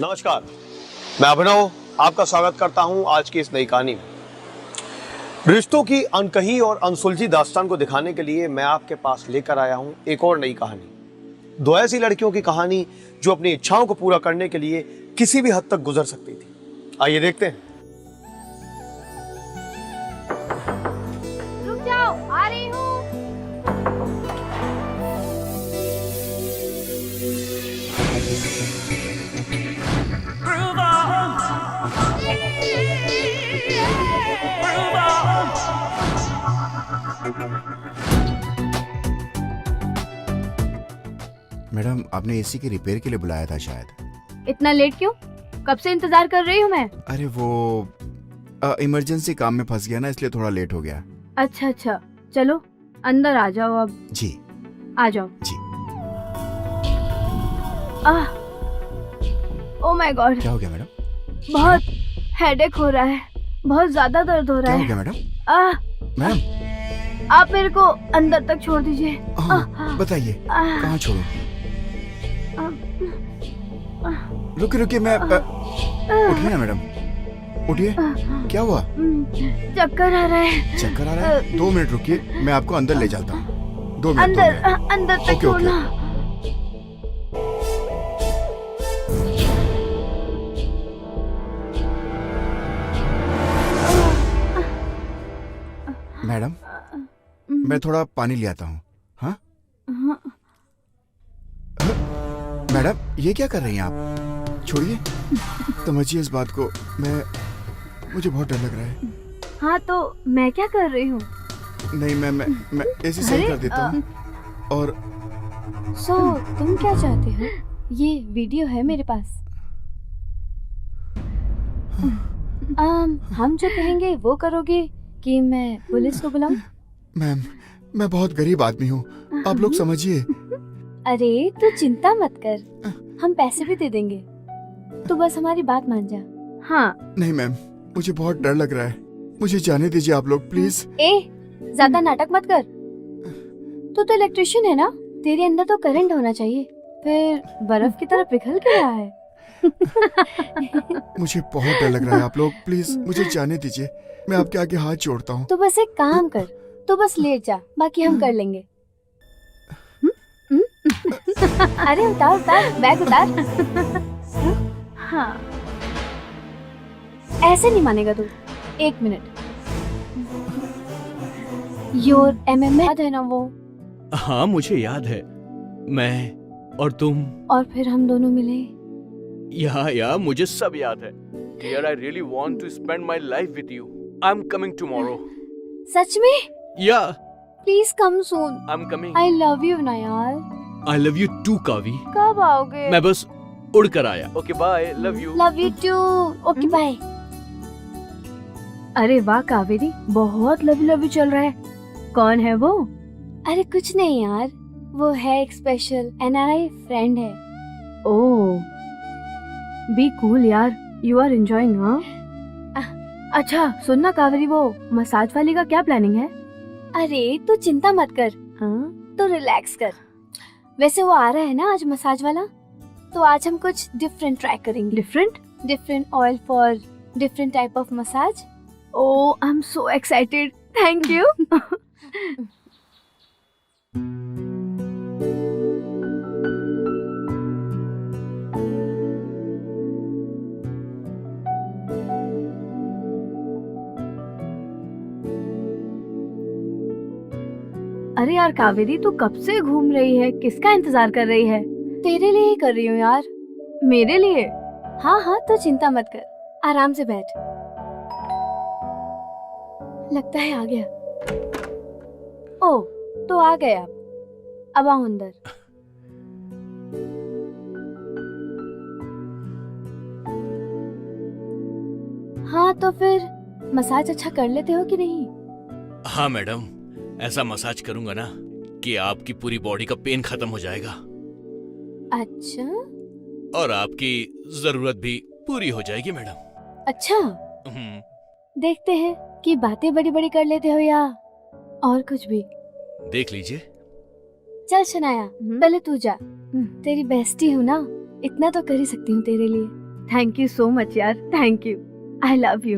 नमस्कार, मैं अभिनव आपका स्वागत करता हूं आज की इस नई कहानी में। रिश्तों की अनकही और अनसुलझी दास्तान को दिखाने के लिए मैं आपके पास लेकर आया हूं एक और नई कहानी। दो ऐसी लड़कियों की कहानी जो अपनी इच्छाओं को पूरा करने के लिए किसी भी हद तक गुजर सकती थी। आइए देखते हैं। रुक जाओ, आ रही हूँ। मैडम, आपने एसी के रिपेयर के लिए बुलाया था शायद। इतना लेट क्यों? कब से इंतजार कर रही हूँ मैं। अरे वो इमरजेंसी काम में फंस गया ना, इसलिए थोड़ा लेट हो गया। अच्छा, चलो अंदर आ जाओ अब। जी आ जाओ जी। ओ माय गॉड, क्या हो गया मैडम? बहुत हेडेक हो रहा है, बहुत ज्यादा दर्द हो रहा क्या हो है। गया मैडम? मैडम आप मेरे को अंदर तक छोड़ दीजिए। बताइए कहाँ छोड़ूं? रुकिए मैं उठिए ना मैडम, उठिए। क्या हुआ? चक्कर आ रहा है। चक्कर आ रहा है? 2 मिनट रुकिए, मैं आपको अंदर ले जाता हूँ। 2 मिनट। अंदर तक ओके, छोड़ना। मैडम मैं थोड़ा पानी ले आता हूँ। हाँ मैडम, ये क्या कर रही हैं आप? छोड़िए, समझिए इस बात को। मुझे बहुत डर लग रहा है। हाँ तो मैं क्या कर रही हूँ? नहीं, मैं ऐसे सही कर देता हूँ। और तुम क्या चाहते हो? ये वीडियो है मेरे पास। हम जो कहेंगे वो करोगे कि मैं पुलिस को बुलाऊं? मैम, मैं बहुत गरीब आदमी हूँ, आप लोग समझिए। अरे तू चिंता मत कर, हम पैसे भी दे देंगे, तू बस हमारी बात मान जा। हाँ। नहीं मैम, मुझे बहुत डर लग रहा है, मुझे जाने दीजिए आप लोग प्लीज। ज्यादा नाटक मत कर। तू तो इलेक्ट्रिशियन है ना, तेरे अंदर तो करंट होना चाहिए, फिर बर्फ की तरह पिघल के रहा है। मुझे बहुत डर लग रहा है, आप लोग प्लीज मुझे जाने दीजिए, मैं आपके आगे हाथ जोड़ता हूँ। तो बस एक काम कर, तो बस लेट जा, बाकी हम कर लेंगे। अरे उतार बैग उतार। हाँ, ऐसे नहीं मानेगा तू। 1 मिनट। योर MMA याद है ना वो? हाँ मुझे याद है, मैं और तुम। और फिर हम दोनों मिले। या मुझे सब याद है। Dear, I really want to spend my life with you. I'm coming tomorrow. सच में? Yeah, please come soon. I'm coming. I love you ना यार। I love you too, कावी। कब आओगे? मैं बस उड़ कर आया। Okay, bye. Love you. Love you too. Okay bye. अरे वाह कावेरी, बहुत लव यू चल रहा है। कौन है वो? अरे कुछ नहीं यार, वो है एक स्पेशल NRI फ्रेंड है। ओह, बी कूल यार, यू आर एंजॉयिंग। हाँ अच्छा सुनना कावेरी, वो मसाज वाली का क्या प्लानिंग है? अरे तू चिंता मत कर, तो रिलैक्स कर। वैसे वो आ रहा है ना आज मसाज वाला, तो आज हम कुछ डिफरेंट ट्राई करेंगे। Different oil for different type of massage. Oh I am so excited, thank you. अरे यार कावेरी, तू कब से घूम रही है? किसका इंतजार कर रही है? तेरे लिए ही कर रही हूँ यार। मेरे लिए? हाँ तो चिंता मत कर, आराम से बैठ। लगता है आ गया। ओह तो आ गए आप, अब आओ अंदर। हाँ तो फिर मसाज अच्छा कर लेते हो कि नहीं? हाँ मैडम, ऐसा मसाज करूंगा ना कि आपकी पूरी बॉडी का पेन खत्म हो जाएगा। अच्छा, और आपकी जरूरत भी पूरी हो जाएगी मैडम। अच्छा देखते हैं कि बातें बड़ी बड़ी कर लेते हो या और कुछ भी। देख लीजिए। चल शनाया, पहले तू जा। तेरी बेस्टी हूँ ना, इतना तो कर ही सकती हूँ तेरे लिए। थैंक यू सो मच यार, thank you, I love you.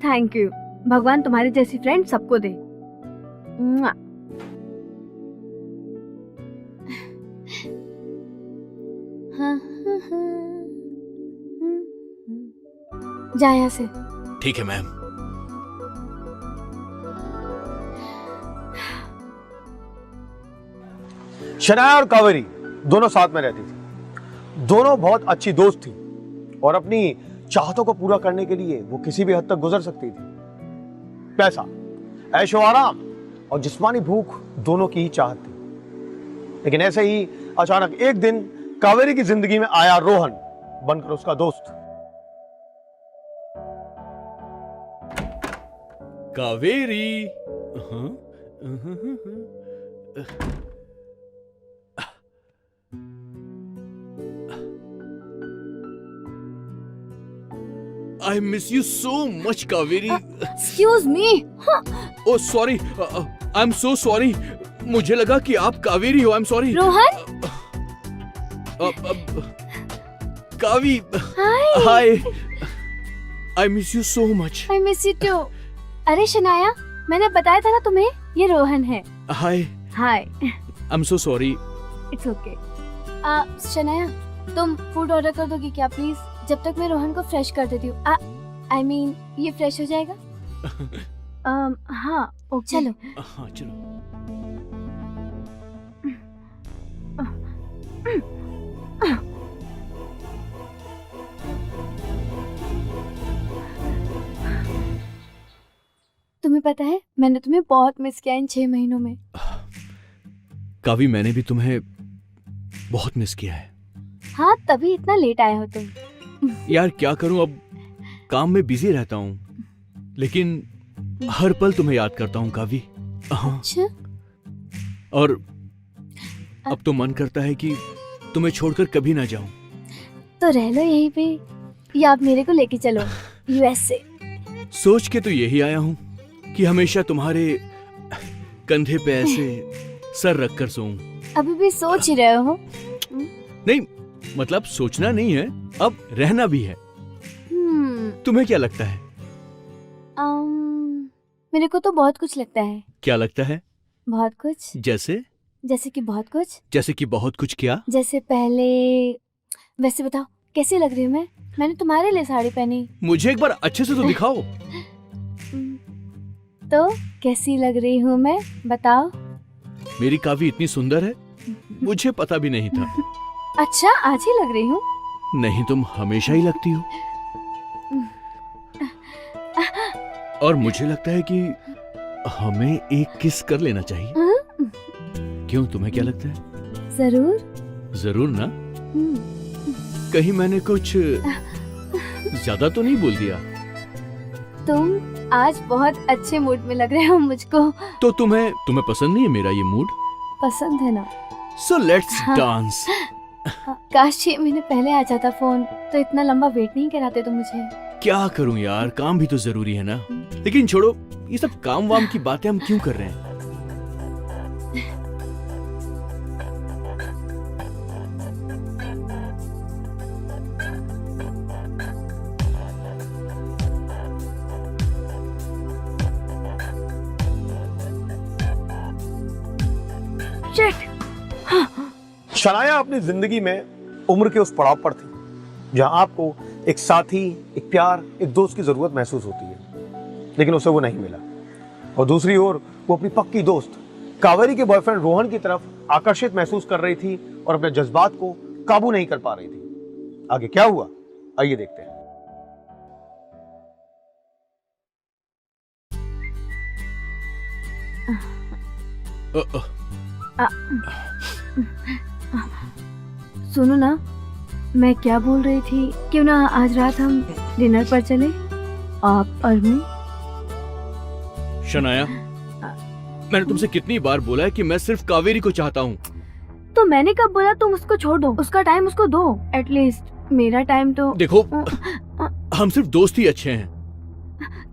Thank you, भगवान तुम्हारे जैसी फ्रेंड सबको दे। मुआ। जा यहाँ से। ठीक है मैम। शनाया और कावेरी दोनों साथ में रहती थी। दोनों बहुत अच्छी दोस्त थी और अपनी चाहतों को पूरा करने के लिए वो किसी भी हद तक गुजर सकती थी। पैसा, ऐशो आराम और जिस्मानी भूख दोनों की ही चाहत थी। लेकिन ऐसे ही अचानक एक दिन कावेरी की जिंदगी में आया रोहन, बनकर उसका दोस्त। Kaveri. I miss you so much, Kaveri. Excuse me. Oh, sorry. I'm so sorry. मुझे लगा कि आप कावेरी हो. I'm sorry. Rohan. Kavi. Hi. I miss you so much. I miss you too. अरे शनाया, मैंने बताया था ना तुम्हें, ये रोहन है। Hi. Hi. I'm so sorry. It's okay. Shanaya, तुम फूड ऑर्डर कर दोगी क्या प्लीज? जब तक मैं रोहन को फ्रेश कर देती हूँ। I mean, ये फ्रेश हो जाएगा? हाँ, ओके। चलो। हाँ, चलो। तुम्हें पता है, मैंने तुम्हें बहुत मिस किया इन 6 महीनों में। कावी, मैंने भी तुम्हें बहुत मिस किया है। हाँ, तभी इतना लेट आए हो तुम। यार क्या करूं, अब काम में बिजी रहता हूँ, लेकिन हर पल तुम्हें याद करता हूँ कावी। अच्छा? और अब तो मन करता है कि तुम्हें छोड़कर कभी ना जाऊं। तो रह लो यहीं पे, या आप मेरे को लेके चलो यूएसए। सोच के तो यही आया हूँ कि हमेशा तुम्हारे कंधे पे ऐसे सर रखकर सोऊं। अभी भी सोच ही रहे हो? नहीं, मतलब सोचना नहीं है, अब रहना भी है। तुम्हें क्या लगता है? मेरे को तो बहुत कुछ लगता है। क्या लगता है? बहुत कुछ। जैसे कि बहुत कुछ। जैसे कि बहुत कुछ क्या? जैसे पहले, वैसे बताओ कैसी लग रही हूँ मैं? मैंने तुम्हारे लिए साड़ी पहनी। मुझे एक बार अच्छे से तो दिखाओ। तो कैसी लग रही हूँ मैं, बताओ। मेरी कावी इतनी सुंदर है, मुझे पता भी नहीं था। अच्छा, आज ही लग रही हूँ? नहीं, तुम हमेशा ही लगती हो। और मुझे लगता है कि हमें एक किस कर लेना चाहिए। क्यों, तुम्हें क्या लगता है? जरूर ना? कहीं मैंने कुछ ज्यादा तो नहीं बोल दिया? तुम आज बहुत अच्छे मूड में लग रहे हो मुझको। तो तुम्हें पसंद नहीं है मेरा ये मूड? पसंद है ना। So let's dance. काश 6 महीने पहले आ जाता फोन, तो इतना लंबा वेट नहीं कराते तुम मुझे। क्या करूं यार, काम भी तो जरूरी है ना। लेकिन छोड़ो, ये सब काम वाम की बातें हम क्यों कर रहे हैं? शनाया अपनी जिंदगी में उम्र के उस पड़ाव पर थी जहां आपको एक साथी, एक प्यार, एक दोस्त की जरूरत महसूस होती है, लेकिन उसे वो नहीं मिला। और दूसरी ओर वो अपनी पक्की दोस्त कावेरी के बॉयफ्रेंड रोहन की तरफ आकर्षित महसूस कर रही थी और अपने जज्बात को काबू नहीं कर पा रही थी। आगे क्या हुआ, आइए देखते हैं। सुनो ना, मैं क्या बोल रही थी, क्यों ना आज रात हम डिनर पर चले, आप और मैं। शनाया, मैंने तुमसे कितनी बार बोला है कि मैं सिर्फ कावेरी को चाहता हूँ। तो मैंने कब बोला तुम उसको छोड़ दो? उसका टाइम उसको दो, एटलीस्ट मेरा टाइम तो। देखो, हम सिर्फ दोस्त ही अच्छे हैं।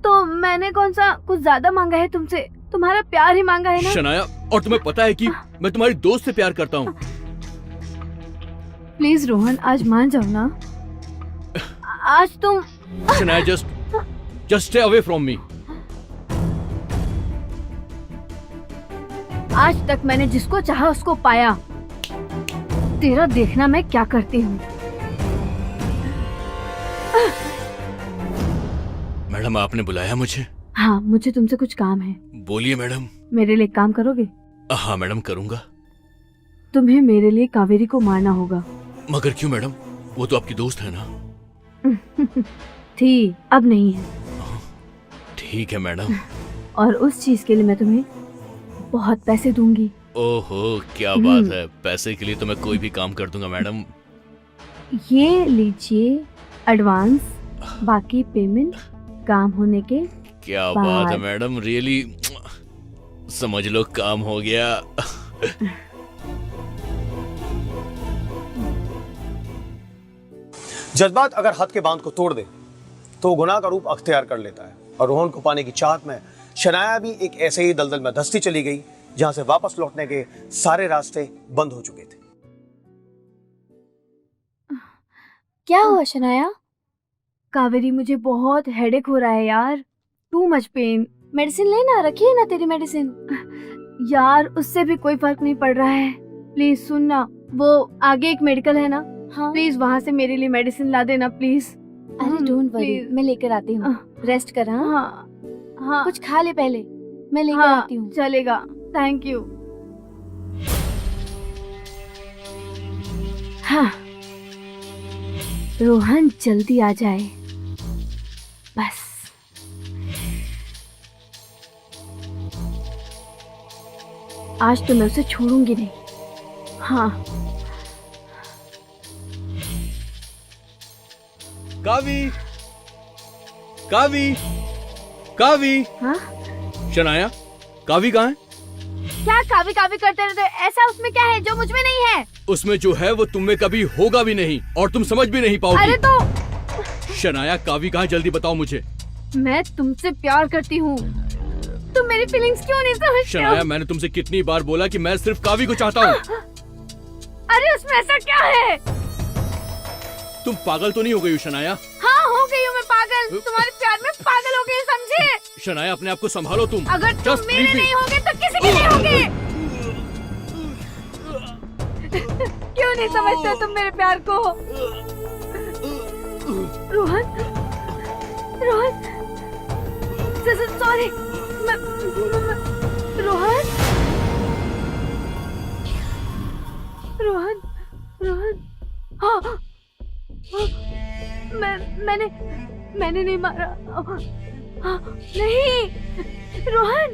तो मैंने कौन सा कुछ ज्यादा मांगा है तुमसे? तुम्हारा प्यार ही मांगा है ना शनाया, और तुम्हें पता है कि मैं तुम्हारी दोस्त से प्यार करता हूँ। प्लीज रोहन, आज मान जाओ ना। आज तुम। Shanaya, just stay away from me. आज तक मैंने जिसको चाहा उसको पाया। तेरा देखना मैं क्या करती हूँ। मैडम, आपने बुलाया मुझे? हाँ, मुझे तुमसे कुछ काम है। बोलिए मैडम। मेरे लिए काम करोगे? हाँ मैडम, करूँगा। तुम्हें मेरे लिए कावेरी को मारना होगा। मगर क्यों मैडम? वो तो आपकी दोस्त है ना। थी, अब नहीं है। ठीक है मैडम। और उस चीज के लिए मैं तुम्हें बहुत पैसे दूंगी। ओहो, क्या बात है। पैसे के लिए तो मैं कोई भी काम कर दूंगा मैडम। ये लीजिए एडवांस, बाकी पेमेंट काम होने के। क्या बात है मैडम, रियली समझ लो काम हो गया। जज्बात अगर हद के बांध को तोड़ दे तो गुनाह का रूप अख्तियार कर लेता है, और रोहन को पाने की चाहत में शनाया भी एक ऐसे ही दलदल में धंसती चली गई जहां से वापस लौटने के सारे रास्ते बंद हो चुके थे। क्या हुआ शनाया? कावेरी, मुझे बहुत हेडेक हो रहा है यार। Too much pain. मेडिसिन लेना, रखी है ना तेरी मेडिसिन? यार उससे भी कोई फर्क नहीं पड़ रहा है। प्लीज सुनना, वो आगे एक मेडिकल है ना, हाँ? प्लीज वहाँ से मेरे लिए मेडिसिन ला देना प्लीज। अरे डोंट वरी, मैं लेकर आती हूँ। रेस्ट कर। हाँ हाँ, कुछ खा ले पहले, मैं लेकर हाँ, आती हूँ। चलेगा, थैंक यू। हाँ, रोहन जल्दी आ जाए बस। आज तो मैं उसे छोड़ूंगी नहीं। हाँ। कावी, कावी, कावी। हाँ? शनाया, कावी कहाँ है? क्या कावी कावी करते रहते हो? ऐसा उसमें क्या है जो मुझ में नहीं है? उसमें जो है वो तुम में कभी होगा भी नहीं, और तुम समझ भी नहीं पाओगी। अरे तो शनाया, कावी कहाँ, जल्दी बताओ मुझे। मैं तुमसे प्यार करती हूँ, तुम मेरी फीलिंग्स क्यों नहीं समझते हो? शनाया, मैंने तुमसे कितनी बार बोला कि मैं सिर्फ कावी को चाहता हूँ। अरे उसमें ऐसा क्या है? तुम पागल तो नहीं हो गई हो शनाया? हाँ, हो गई हूँ मैं पागल। तुम्हारे प्यार में पागल हो गई, समझे? शनाया, अपने आप को संभालो तुम। अगर तुम Just मेरे leave me. नहीं होगे तो किसी के नहीं होगे। क्यों नहीं समझते हो तुम मेरे प्यार को? रोहन, रोहन, सॉरी। रोहन, रोहन, रोहन। हाँ, मैंने नहीं मारा। हाँ, नहीं, रोहन,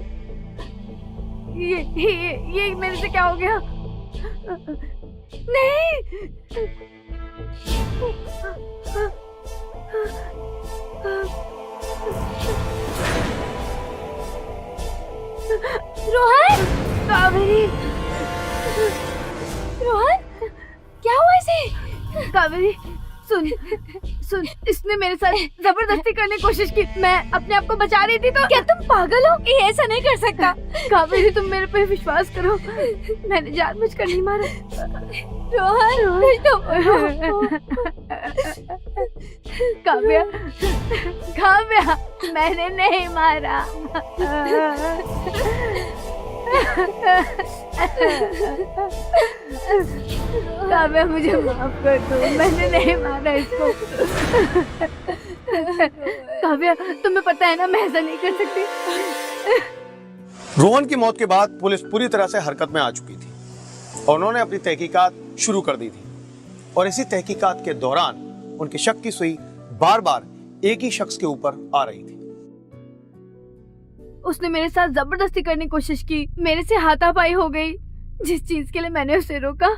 ये मेरे से क्या हो गया? नहीं, रोहन, कावेरी, रोहन, क्या हुआ इसे? कावेरी, सुन, इसने मेरे साथ जबरदस्ती करने की कोशिश की। मैं अपने आप को बचा रही थी तो। क्या तुम पागल हो? ये ऐसा नहीं कर सकता। कावेरी, तुम मेरे पे विश्वास करो, मैंने जानबूझकर नहीं मारा। रोहन, काव्या, काव्या, मैंने नहीं मारा। काव्या, मुझे माफ कर दो, मैंने नहीं मारा इसको। काव्या, तुम्हें पता है ना मैं ऐसा नहीं कर सकती। रोहन की मौत के बाद पुलिस पूरी तरह से हरकत में आ चुकी थी और उन्होंने अपनी तहकीकात शुरू कर दी थी। और इसी तहकीकात के दौरान उनकी शक की सुई बार बार एक ही शख्स के ऊपर आ रही थी। उसने मेरे साथ जबरदस्ती करने की कोशिश की, मेरे से हाथापाई हो गई। जिस चीज के लिए मैंने उसे रोका,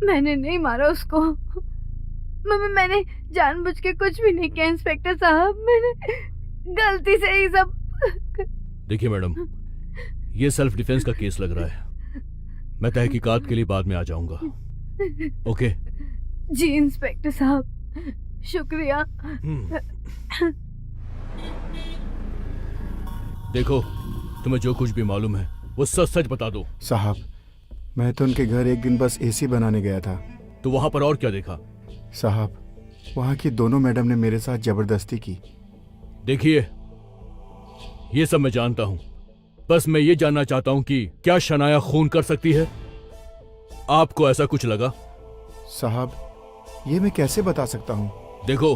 मैंने नहीं मारा उसको। मैंने जानबूझ के कुछ भी नहीं किया इंस्पेक्टर साहब, मैंने गलती से ही सब। देखिए मैडम, ये सेल्फ डिफेंस का केस लग रहा है। मैं तहकीकात के लिए बाद में आ जाऊंगा। ओके? जी इंस्पेक्टर साहब, शुक्रिया। देखो, तुम्हें जो कुछ भी मालूम है वो सच सच बता दो। साहब, मैं तो उनके घर एक दिन बस एसी बनाने गया था। तो वहां पर और क्या देखा? साहब, वहाँ की दोनों मैडम ने मेरे साथ जबरदस्ती की। देखिए, ये सब मैं जानता हूं, बस मैं ये जानना चाहता हूं कि क्या शनाया खून कर सकती है? आपको ऐसा कुछ लगा? साहब, ये मैं कैसे बता सकता हूँ? देखो,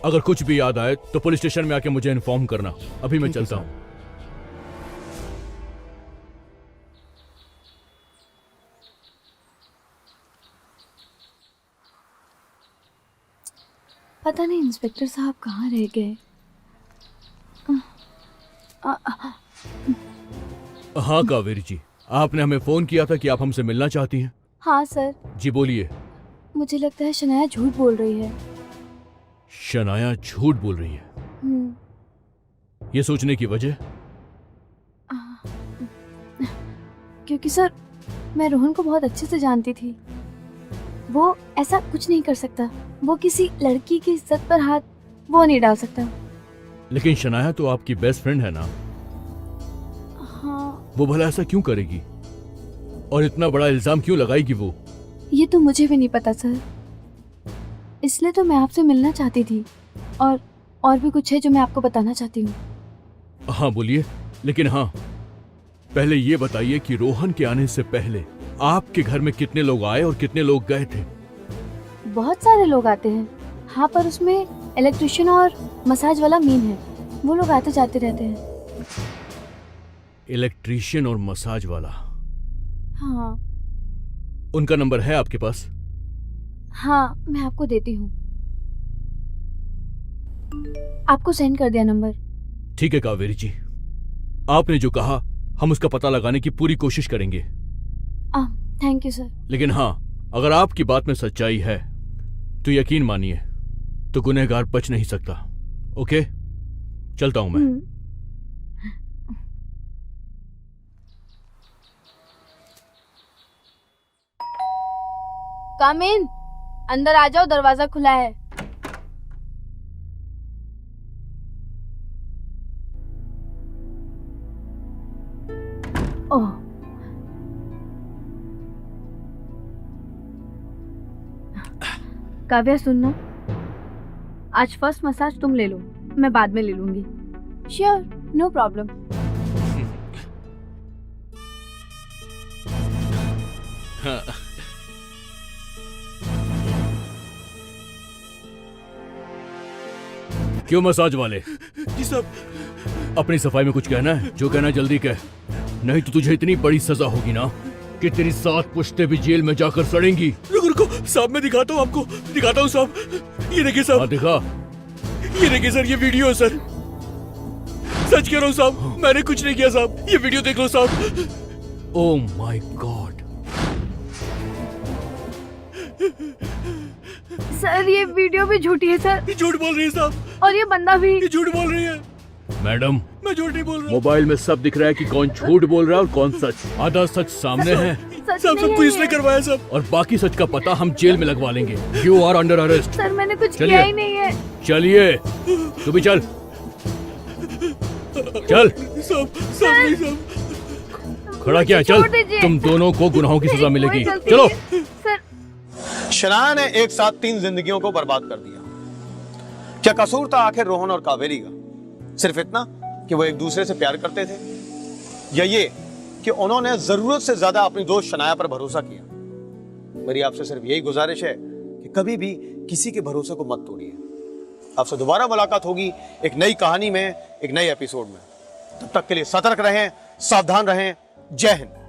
अगर कुछ भी याद आए तो पुलिस स्टेशन में आके मुझे इन्फॉर्म करना। अभी मैं ठीक है, चलता हूं। पता नहीं इंस्पेक्टर साहब कहाँ रह गए। हाँ कावेरी जी, आपने हमें फोन किया था कि आप हमसे मिलना चाहती हैं। हाँ सर, जी बोलिए। मुझे लगता है शनाया झूठ बोल रही है। शनाया झूठ बोल रही है? ये सोचने की वजह? क्योंकि सर, मैं रोहन को बहुत अच्छे से जानती थी। वो ऐसा कुछ नहीं कर सकता। वो किसी लड़की की इज्जत पर हाथ वो नहीं डाल सकता। लेकिन शनाया तो आपकी बेस्ट फ्रेंड है ना? हाँ, वो भला ऐसा क्यों करेगी और इतना बड़ा इल्जाम क्यों लगाएगी वो? ये तो मुझे भी नहीं पता सर, इसलिए तो मैं आपसे मिलना चाहती थी। और भी कुछ है जो मैं आपको बताना चाहती हूँ। हाँ बोलिए, लेकिन हाँ, पहले ये बताइए कि रोहन के आने से पहले आपके घर में कितने लोग आए और कितने लोग गए थे? बहुत सारे लोग आते हैं। हाँ, पर उसमें इलेक्ट्रिशियन और मसाज वाला मेन है। वो लोग आते जाते रहते हैं। इलेक्ट्रिशियन और मसाज वाला? हाँ उनका नंबर है आपके पास? हाँ, मैं आपको देती हूँ। आपको सेंड कर दिया नंबर। ठीक है कावेरी जी, आपने जो कहा हम उसका पता लगाने की पूरी कोशिश करेंगे। Thank you sir. लेकिन हाँ, अगर आपकी बात में सच्चाई है तो यकीन मानिए, तो गुनहगार बच नहीं सकता। ओके, चलता हूं मैं। कम इन, अंदर आ जाओ, दरवाजा खुला है। ओह, काव्या सुनना, आज फर्स्ट मसाज तुम ले लो, मैं बाद में ले लूंगी। Sure, no problem. क्यों मसाज वाले? जी साहब, अपनी सफाई में कुछ कहना है? जो कहना है जल्दी कह, नहीं तो तुझे इतनी बड़ी सजा होगी ना कि तेरी 7 पुश्तें भी जेल में जाकर सड़ेंगी। रुको साहब, मैं दिखाता हूँ आपको, दिखाता हूँ साहब। ये देखिए हाँ साहब, दिखा। ये देखिए सर, ये वीडियो है सर। सच कह रहा हूँ साहब, मैंने कुछ नहीं किया साहब। ये वीडियो देख लो साहब। Oh my God. सर, ये वीडियो भी झूठी है सर, ये झूठ बोल रही है साहब, और ये बंदा भी। ये झूठ बोल रही है। मैडम, मैं झूठ नहीं बोल रहा। मोबाइल में सब दिख रहा है कि कौन झूठ बोल रहा है और कौन सच। आधा सच सामने है सच साहब, नहीं सब कुछ है इसने ये। करवाया साहब। और बाकी सच का पता हम जेल में लगवा लेंगे। You are under arrest. Sir, मैंने कुछ चलिए। किया ही नहीं है। चलिए, तू भी चल चल। साहब प्लीज साहब। खड़ा क्या है? चल, छोड़ दीजिए। तुम दोनों को गुनाहों की सजा मेरी मिलेगी। कोई गलती चलो। नहीं है। सर, शनाया ने एक साथ 3 जिंदगियों को बर्बाद कर दिया। क्या कसूर था आखिर रोहन और कावेरी का? सिर्फ इतना कि वो एक दूसरे से प्यार करते थे, या ये कि उन्होंने जरूरत से ज्यादा अपनी दोस्त शनाया पर भरोसा किया? मेरी आपसे सिर्फ यही गुजारिश है कि कभी भी किसी के भरोसे को मत तोड़िए। आपसे दोबारा मुलाकात होगी एक नई कहानी में, एक नए एपिसोड में। तब तक के लिए सतर्क रहें, सावधान रहें। जय हिंद।